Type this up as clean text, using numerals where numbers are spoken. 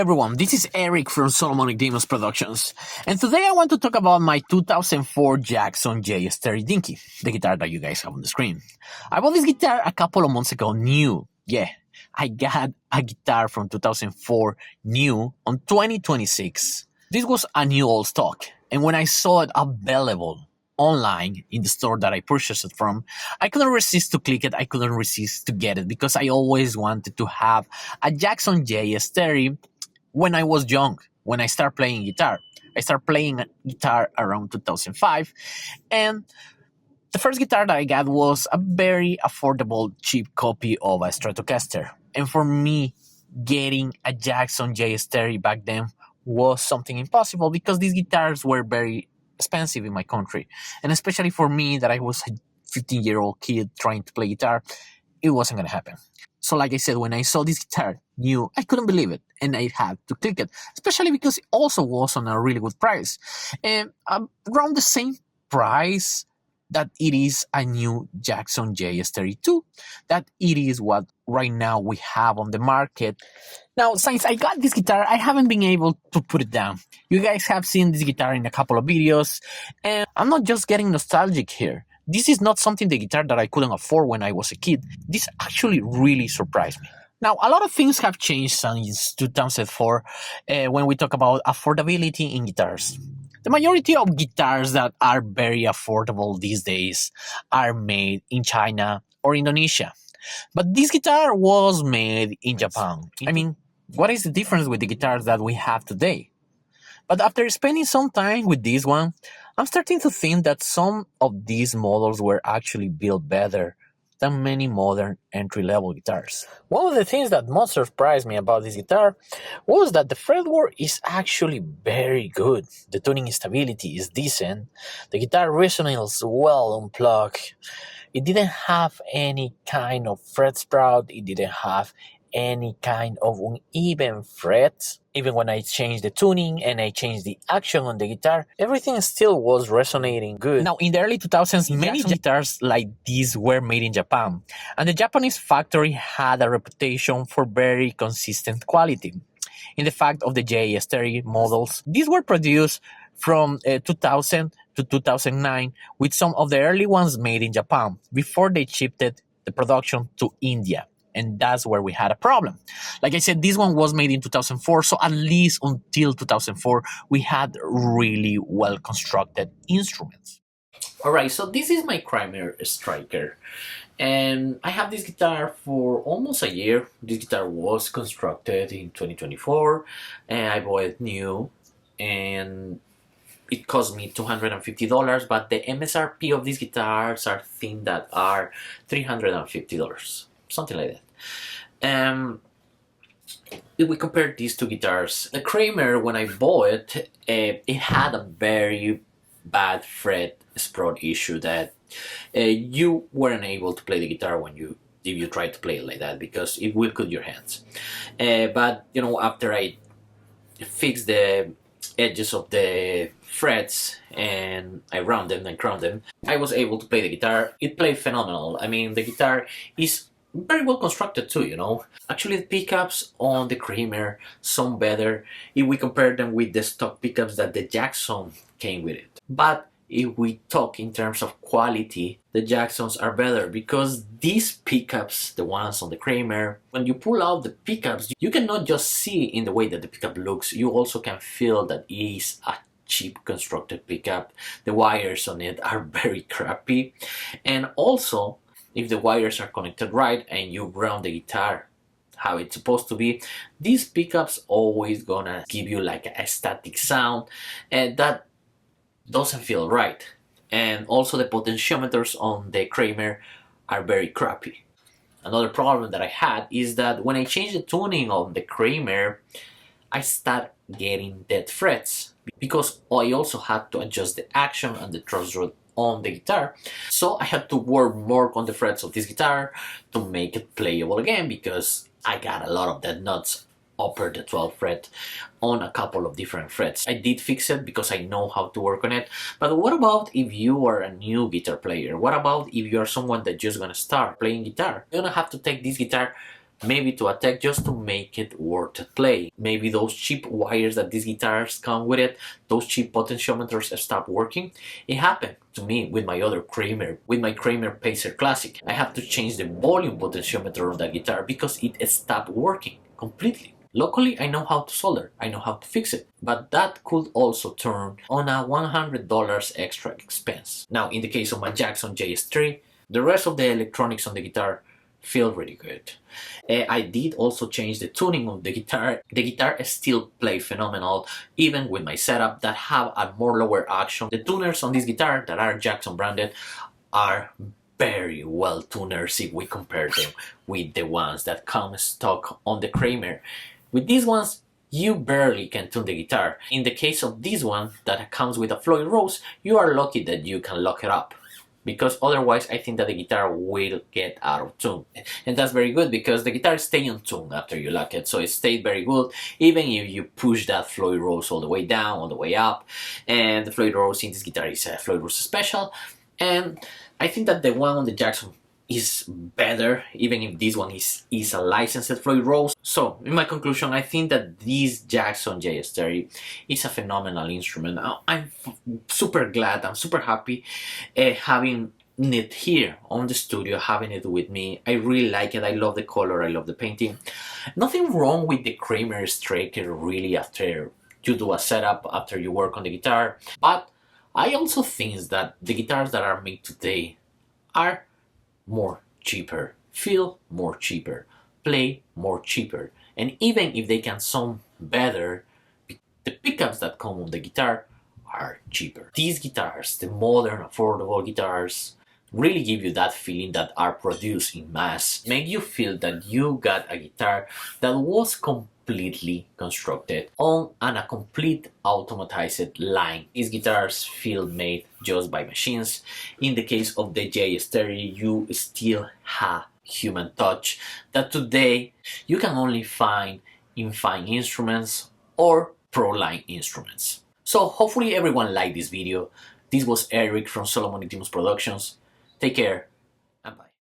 everyone, this is Eric from Solomonic Demons Productions, and today I want to talk about my 2004 Jackson JS30 Dinky, the guitar that you guys have on the screen. I bought this guitar a couple of months ago new. Yeah, I got a guitar from 2004 new on 2026. This was a new old stock, and when I saw it available online in the store that I purchased it from, I couldn't resist to click it. I couldn't resist to get it because I always wanted to have a Jackson JS30 when I was young, when I started playing guitar. I started playing guitar around 2005, and the first guitar that I got was a very affordable, cheap copy of a Stratocaster. And for me, getting a Jackson JS30 back then was something impossible because these guitars were very expensive in my country. And especially for me, that I was a 15-year-old kid trying to play guitar, it wasn't going to happen. So like I said, when I saw this guitar new, I couldn't believe it. And I had to click it, especially because it also was on a really good price. And around the same price that it is a new Jackson JS32, that it is what right now we have on the market. Now, since I got this guitar, I haven't been able to put it down. You guys have seen this guitar in a couple of videos, and I'm not just getting nostalgic here. This is not something, the guitar, that I couldn't afford when I was a kid. This actually really surprised me. Now, a lot of things have changed since 2004 when we talk about affordability in guitars. The majority of guitars that are very affordable these days are made in China or Indonesia. But this guitar was made in Japan. I mean, what is the difference with the guitars that we have today? But after spending some time with this one, I'm starting to think that some of these models were actually built better than many modern entry-level guitars. One of the things that most surprised me about this guitar was that the fretwork is actually very good. The tuning stability is decent. The guitar resonates well unplugged. It didn't have any kind of fret sprout. It didn't have any kind of uneven frets. Even when I changed the tuning and I changed the action on the guitar, everything still was resonating good. Now, in the early 2000s, many guitars like these were made in Japan, and the Japanese factory had a reputation for very consistent quality. In the fact of the JS30 models, these were produced from 2000 to 2009, with some of the early ones made in Japan before they shifted the production to India. And that's where we had a problem. Like I said, this one was made in 2004, so at least until 2004, we had really well-constructed instruments. Alright, so this is my Kramer Striker. And I have this guitar for almost a year. This guitar was constructed in 2024, and I bought it new. And it cost me $250, but the MSRP of these guitars are things that are $350. Something like that. If we compare these two guitars, the Kramer, when I bought it, it had a very bad fret sprout issue that you weren't able to play the guitar if you tried to play it like that, because it will cut your hands. But you know, after I fixed the edges of the frets and I round them and crown them, I was able to play the guitar. It played phenomenal. I mean, the guitar is very well constructed too, you know. Actually, the pickups on the Kramer sound better if we compare them with the stock pickups that the Jackson came with it. But if we talk in terms of quality, the Jacksons are better because these pickups, the ones on the Kramer, when you pull out the pickups, you cannot just see in the way that the pickup looks, you also can feel that it is a cheap constructed pickup. The wires on it are very crappy, and also if the wires are connected right and you ground the guitar how it's supposed to be, these pickups always gonna give you like a static sound, and that doesn't feel right. And also the potentiometers on the Kramer are very crappy. Another problem that I had is that when I changed the tuning on the Kramer, I start getting dead frets because I also had to adjust the action and the truss rod on the guitar. So I had to work more on the frets of this guitar to make it playable again, because I got a lot of dead nuts upper the 12th fret on a couple of different frets. I did fix it because I know how to work on it. But what about if you are a new guitar player? What about if you are someone that just gonna start playing guitar? You're gonna have to take this guitar maybe to attack just to make it worth the play. Maybe those cheap wires that these guitars come with it, those cheap potentiometers stop working. It happened to me with my other Kramer, with my Kramer Pacer Classic. I have to change the volume potentiometer on that guitar because it stopped working completely. Luckily, I know how to solder, I know how to fix it, but that could also turn on a $100 extra expense. Now, in the case of my Jackson JS30, the rest of the electronics on the guitar feel really good. I did also change the tuning of the guitar. The guitar still plays phenomenal, even with my setup that have a more lower action. The tuners on this guitar that are Jackson branded are very well tuners if we compare them with the ones that come stock on the Kramer. With these ones, you barely can tune the guitar. In the case of this one that comes with a Floyd Rose, you are lucky that you can lock it up, because otherwise I think that the guitar will get out of tune. And that's very good because the guitar stays in tune after you lock it, so it stayed very good even if you push that Floyd Rose all the way down, all the way up. And the Floyd Rose in this guitar is a Floyd Rose Special, and I think that the one on the Jackson is better, even if this one is a licensed Floyd Rose. So, in my conclusion, I think that this Jackson JS30 is a phenomenal instrument. I'm super glad, I'm super happy having it here on the studio, having it with me. I really like it, I love the color, I love the painting. Nothing wrong with the Kramer Straker really after you do a setup, after you work on the guitar, but I also think that the guitars that are made today are more cheaper, feel more cheaper, play more cheaper, and even if they can sound better, the pickups that come on the guitar are cheaper. These guitars, the modern affordable guitars, really give you that feeling that are produced in mass, make you feel that you got a guitar that was completely constructed on a complete automatized line. These guitars feel made just by machines. In the case of the JS30, you still have human touch that today you can only find in fine instruments or pro line instruments. So hopefully everyone liked this video. This was Eric from Solomonic Demons Productions. Take care